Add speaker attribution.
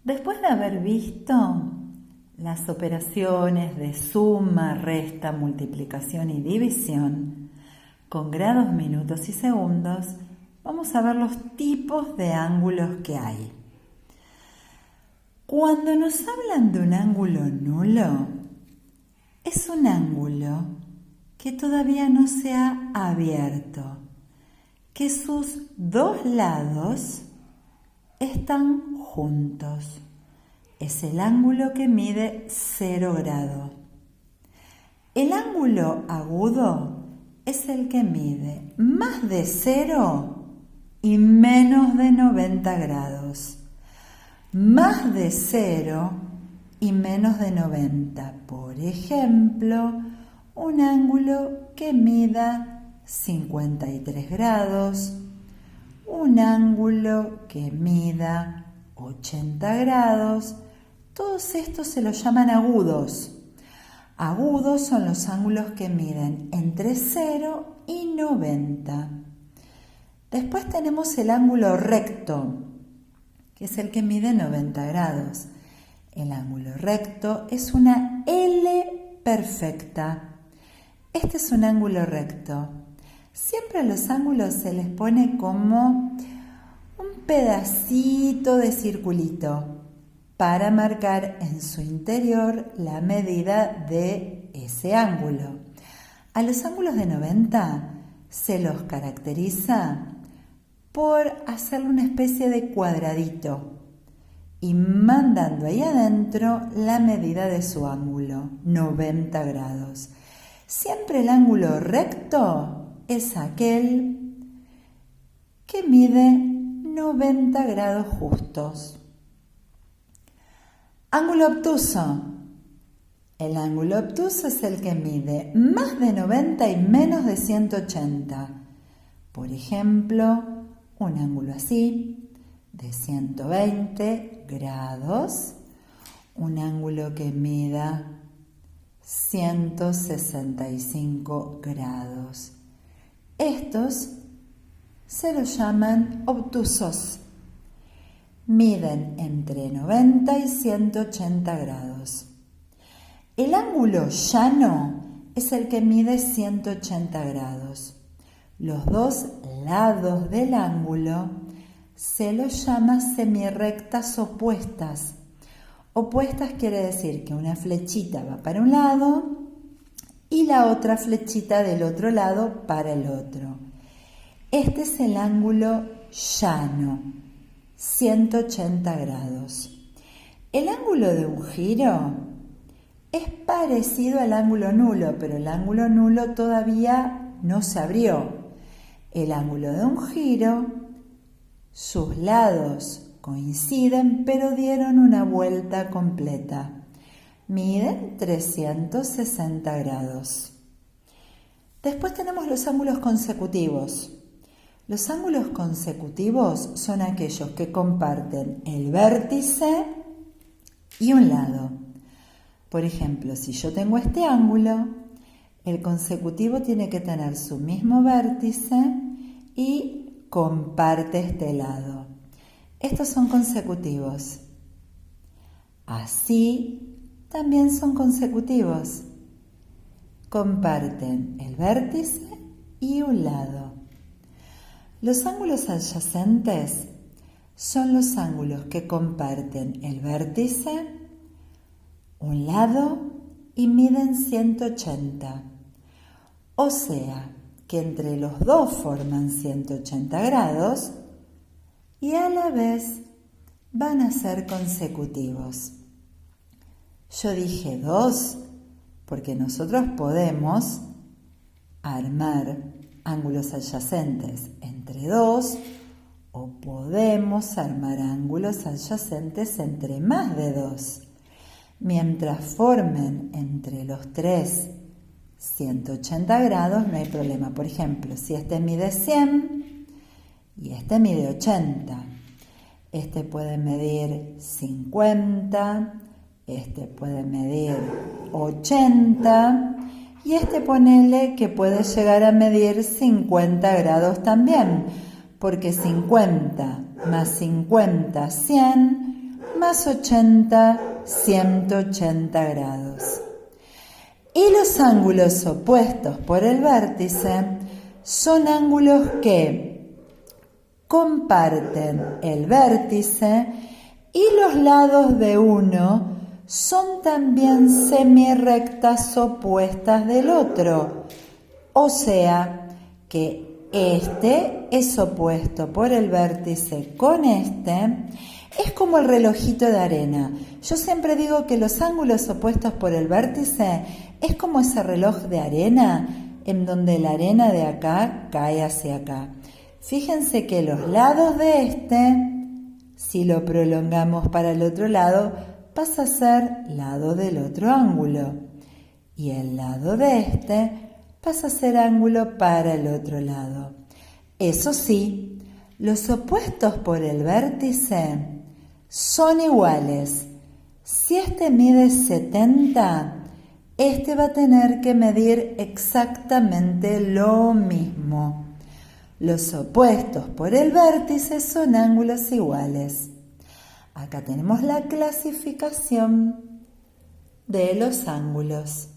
Speaker 1: Después de haber visto las operaciones de suma, resta, multiplicación y división con grados, minutos y segundos, vamos a ver los tipos de ángulos que hay. Cuando nos hablan de un ángulo nulo, es un ángulo que todavía no se ha abierto, que sus dos lados están juntos. Es el ángulo que mide 0 grado. El ángulo agudo es el que mide más de 0 y menos de 90 grados. Más de 0 y menos de 90. Por ejemplo, un ángulo que mida 53 grados, un ángulo que mida 80 grados. Todos estos se los llaman agudos. Agudos son los ángulos que miden entre 0 y 90. Después tenemos el ángulo recto, que es el que mide 90 grados. El ángulo recto es una L perfecta. Este es un ángulo recto. Siempre a los ángulos se les pone como un pedacito de circulito para marcar en su interior la medida de ese ángulo. A los ángulos de 90 se los caracteriza por hacerle una especie de cuadradito y mandando ahí adentro la medida de su ángulo, 90 grados. Siempre el ángulo recto es aquel que mide 90 grados justos. Ángulo obtuso. El ángulo obtuso es el que mide más de 90 y menos de 180. Por ejemplo, un ángulo así, de 120 grados, un ángulo que mida 165 grados. Estos se los llaman obtusos. Miden entre 90 y 180 grados. El ángulo llano es el que mide 180 grados. Los dos lados del ángulo se los llama semirrectas opuestas. Opuestas quiere decir que una flechita va para un lado y la otra flechita del otro lado para el otro. Este es el ángulo llano, 180 grados. El ángulo de un giro es parecido al ángulo nulo, pero el ángulo nulo todavía no se abrió. El ángulo de un giro, sus lados coinciden, pero dieron una vuelta completa. Miden 360 grados. Después tenemos los ángulos consecutivos. Los ángulos consecutivos son aquellos que comparten el vértice y un lado. Por ejemplo, si yo tengo este ángulo, el consecutivo tiene que tener su mismo vértice y comparte este lado. Estos son consecutivos. Así también son consecutivos. Comparten el vértice y un lado. Los ángulos adyacentes son los ángulos que comparten el vértice, un lado y miden 180. O sea, que entre los dos forman 180 grados y a la vez van a ser consecutivos. Yo dije 2 porque nosotros podemos armar ángulos adyacentes entre 2 o podemos armar ángulos adyacentes entre más de 2. Mientras formen entre los 3 180 grados no hay problema. Por ejemplo, si este mide 100 y este mide 80, este puede medir 50, este puede medir 80 y este ponele que puede llegar a medir 50 grados también, porque 50 más 50, 100, más 80, 180 grados. Y los ángulos opuestos por el vértice son ángulos que comparten el vértice y los lados de uno son también semirrectas opuestas del otro. O sea que este es opuesto por el vértice con este. Es como el relojito de arena. Yo siempre digo que los ángulos opuestos por el vértice es como ese reloj de arena en donde la arena de acá cae hacia acá. Fíjense que los lados de este, si lo prolongamos para el otro lado, pasa a ser lado del otro ángulo. Y el lado de este pasa a ser ángulo para el otro lado. Eso sí, los opuestos por el vértice son iguales. Si este mide 70, este va a tener que medir exactamente lo mismo. Los opuestos por el vértice son ángulos iguales. Acá tenemos la clasificación de los ángulos.